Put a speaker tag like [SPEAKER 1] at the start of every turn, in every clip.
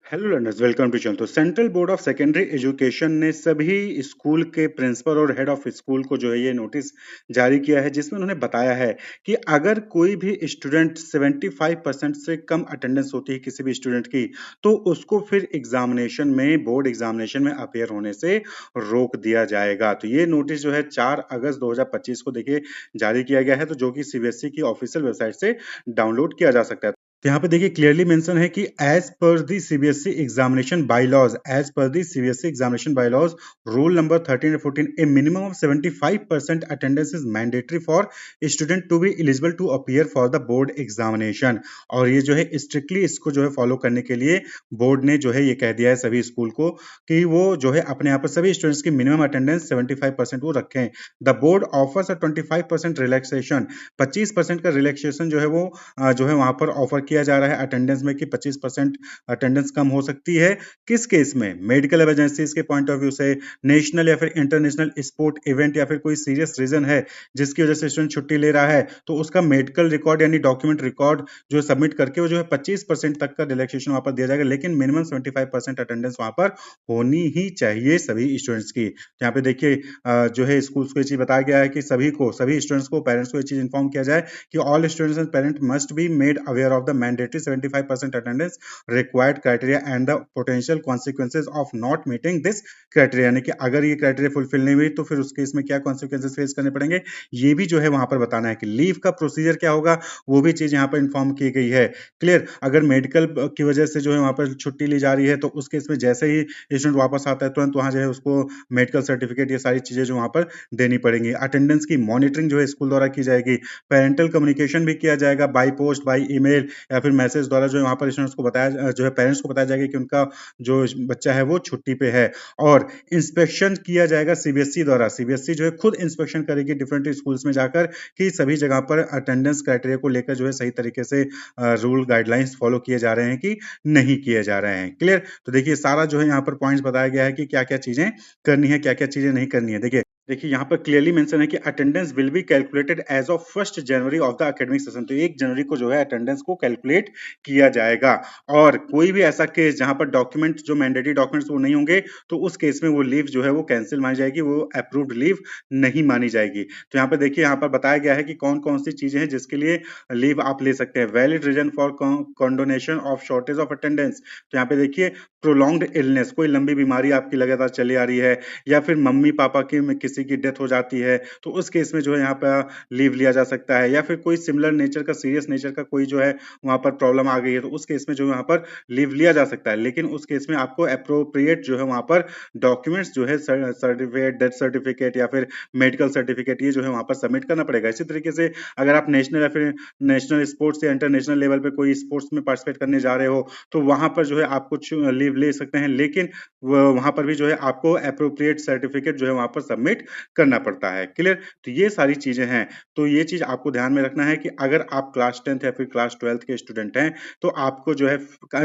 [SPEAKER 1] Hello learners, welcome to channel. तो Central Board of Secondary Education ने सभी school के प्रिंसिपल और हेड ऑफ स्कूल को जो है ये नोटिस जारी किया है, जिसमें उन्होंने बताया है कि अगर कोई भी स्टूडेंट 75% से कम अटेंडेंस होती है किसी भी स्टूडेंट की, तो उसको फिर एग्जामिनेशन में, बोर्ड एग्जामिनेशन में अपेयर होने से रोक दिया जाएगा। तो ये नोटिस जो है 4 अगस्त 2025 को देखिए जारी किया गया है, तो जो कि सीबीएसई की ऑफिशियल वेबसाइट से डाउनलोड किया जा सकता है। तो यहाँ पे देखिए क्लियरली मेंशन है कि as per the CBSE examination bylaws, as per the CBSE examination bylaws rule number 13 and 14, a minimum of 75% attendance is mandatory for student to be eligible to appear for the board examination. और ये जो है strictly इसको जो है follow करने के लिए बोर्ड ने जो है ये कह दिया है सभी स्कूल को कि वो जो है अपने यहाँ पर सभी स्टूडेंट्स की मिनिमम अटेंडेंस 75% वो रखें। The board offers a 25% relaxation, 25% का रिलैक्सेशन जो है वो जो है वहां पर ऑफर किया जा रहा है अटेंडेंस में कि 25% अटेंडेंस कम हो सकती है। किस केस में? मेडिकल इमरजेंसीज के पॉइंट ऑफ व्यू से, नेशनल या फिर इंटरनेशनल स्पोर्ट इवेंट, या फिर कोई सीरियस रीजन है जिसकी वजह से स्टूडेंट छुट्टी ले रहा है, तो उसका मेडिकल रिकॉर्ड यानी डॉक्यूमेंट रिकॉर्ड जो सबमिट करके वो जो है 25% तक का रिलैक्सेशन वहां पर दिया जाएगा, लेकिन मिनिमम 75% अटेंडेंस वहां पर होनी ही चाहिए सभी स्टूडेंट्स की। यहाँ पे देखिए जो है स्कूल्स को ये चीज बताया गया है कि सभी स्टूडेंट्स को, पेरेंट्स को ये चीज इन्फॉर्म किया जाए कि all students and parents must be made aware of the mandatory 75% attendance required criteria and the potential consequences of not meeting this criteria। यानी कि अगर ये क्राइटेरिया फुलफिल नहीं हुई तो फिर उसके इसमें क्या कॉन्सिक्वेंसेस फेस करने पड़ेंगे, ये भी जो है वहां पर बताना है कि लीव का प्रोसीजर क्या होगा, वो भी चीज यहाँ पर इन्फॉर्म की गई है। क्लियर? अगर मेडिकल की वजह से जो है वहां पर छुट्टी ली जा रही है, तो उस केस में जैसे ही स्टूडेंट वापस आता है तुरंत वहां जो है उसको मेडिकल सर्टिफिकेट, ये सारी चीजें जो वहां पर देनी पड़ेंगी। अटेंडेंस की मॉनिटरिंग जो है स्कूल द्वारा की जाएगी। पेरेंटल कम्युनिकेशन भी किया जाएगा बाय पोस्ट, बाय ईमेल या फिर मैसेज द्वारा, जो है वहां पर स्टूडेंट्स को बताया, जो है पेरेंट्स को बताया जाएगा कि उनका जो बच्चा है वो छुट्टी पे है। और इंस्पेक्शन किया जाएगा सीबीएसई द्वारा। सीबीएसई जो है खुद इंस्पेक्शन करेगी डिफरेंट स्कूल्स में जाकर कि सभी जगह पर अटेंडेंस क्राइटेरिया को लेकर जो है सही तरीके से रूल गाइडलाइंस फॉलो किए जा रहे हैं कि नहीं किए जा रहे हैं। क्लियर? तो देखिए सारा जो है यहाँ पर पॉइंट्स बताया गया है कि क्या क्या चीजें करनी है, क्या क्या चीजें नहीं करनी है। देखिए यहाँ पर क्लियरली मेंशन है कि attendance will be calculated as of 1 January of the academic session. तो 1 जनवरी को जो है अटेंडेंस को कैलकुलेट किया जाएगा। और कोई भी ऐसा केस जहां पर डॉक्यूमेंट, जो मैंडेटरी डॉक्यूमेंट्स वो नहीं होंगे, तो उस केस में वो लीव जो है वो कैंसिल मानी जाएगी, वो अप्रूव्ड लीव नहीं मानी जाएगी। तो यहाँ पर देखिए यहाँ पर बताया गया है कि कौन कौन सी चीजें हैं जिसके लिए लीव आप ले सकते हैं। Valid reason for condonation of shortage of attendance. तो यहाँ पे देखिए प्रोलॉन्ग्ड इलनेस, कोई लंबी बीमारी आपकी लगातार चली आ रही है, या फिर मम्मी पापा की में किसी की डेथ हो जाती है, तो उस केस में जो है यहाँ पर लीव लिया जा सकता है। या फिर कोई सिमिलर नेचर का, सीरियस नेचर का कोई जो है वहां पर प्रॉब्लम आ गई है, तो उस केस में जो यहाँ पर लीव लिया जा सकता है। लेकिन उस केस में आपको अप्रोप्रिएट जो है वहां पर डॉक्यूमेंट्स जो है, सर्टिफिकेट, डेथ सर्टिफिकेट या फिर मेडिकल सर्टिफिकेट, ये जो है वहां पर सबमिट करना पड़ेगा। इसी तरीके से अगर आप नेशनल या फिर नेशनल स्पोर्ट्स या इंटरनेशनल लेवल पे कोई स्पोर्ट्स में पार्टिसिपेट करने जा रहे हो, तो वहां पर जो है आप कुछ लीव ले सकते हैं, लेकिन वहां पर भी जो है आपको अप्रोप्रिएट सर्टिफिकेट जो है वहां पर सबमिट करना पड़ता है। क्लियर? तो ये सारी चीजें हैं। तो ये चीज आपको ध्यान में रखना है कि अगर आप क्लास 10th या फिर क्लास 12th के स्टूडेंट हैं, तो आपको जो है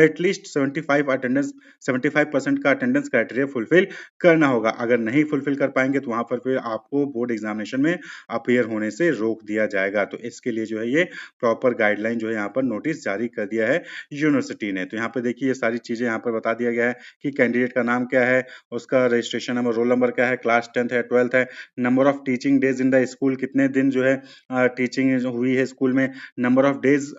[SPEAKER 1] एटलीस्ट 75% का अटेंडेंस क्राइटेरिया फुलफिल करना होगा। अगर नहीं फुलफिल कर पाएंगे तो वहां पर फिर आपको बोर्ड एग्जामिनेशन में अपियर होने से रोक दिया जाएगा। तो इसके लिए जो है ये प्रॉपर गाइडलाइन जो है यहाँ पर नोटिस जारी कर दिया है यूनिवर्सिटी ने। तो यहाँ पे देखिए ये सारी चीजें यहाँ पर बता दिया गया है कि कैंडिडेट का नाम क्या है, उसका रजिस्ट्रेशन नंबर, रोल नंबर क्या है, क्लास 10th है, 12th है, number of teaching days in the school, कितने दिन जो है टीचिंग हुई है स्कूल में, number of days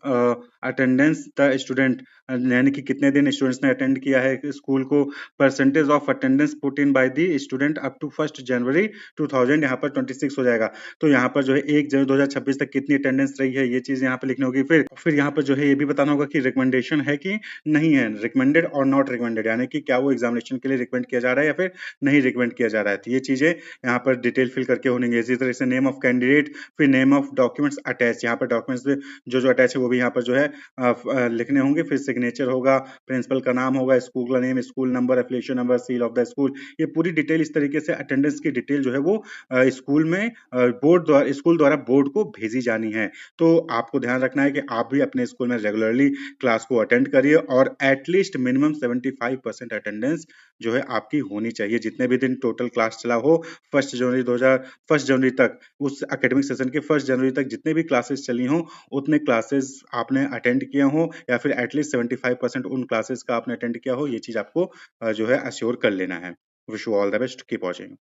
[SPEAKER 1] attendance the student, यानी कि कितने दिन स्टूडेंट्स ने अटेंड किया है स्कूल को, percentage of attendance put in by the student up to 1 January 2000, यहाँ पर 26 हो जाएगा। तो यहाँ पर जो है 1 जनवरी 2026 तक कितनी अटेंडेंस रही है, ये चीज यहाँ पे लिखनी होगी। फिर यहाँ पर जो है ये भी बताना होगा कि रिकमेंडेशन है कि नहीं है, रिकमेंडेड और नॉट रिकमेंडेड, यानी कि क्या वो एग्जामिनेशन के लिए रिकमेंड किया जा रहा है या फिर नहीं रिकमेंड किया जा रहा है। तो ये चीजें यहाँ पर डिटेल फिल करके होंगे। इसी तरह से नेम ऑफ कैंडिडेट, फिर नेम ऑफ डॉक्यूमेंट्स अटैच, यहाँ पर डॉक्यूमेंट्स जो जो अटैच है वो भी यहाँ पर जो है लिखने होंगे। फिर सिग्नेचर होगा, प्रिंसिपल का नाम होगा, स्कूल का name, school number, affiliation number, seal of the school, ये पूरी डिटेल इस तरीके से अटेंडेंस की डिटेल जो है वो स्कूल में बोर्ड द्वारा, स्कूल द्वारा बोर्ड को भेजी जानी है। तो आपको ध्यान रखना है कि आप भी अपने स्कूल में रेगुलरली क्लास को अटेंड करिए और एटलीस्ट मिनिमम 75% अटेंडेंस जो है आपकी होनी चाहिए। जितने भी दिन टोटल क्लास चला हो, 1 जनवरी तक, उस एकेडमिक सेशन के 1 जनवरी तक जितने भी क्लासेस चली हों, उतने क्लासेस आपने अटेंड किए हों, या फिर एटलीस्ट 25% उन क्लासेस का आपने अटेंड किया हो, ये चीज़ आपको जो है एश्योर कर लेना है। Wish you all the best, keep watching.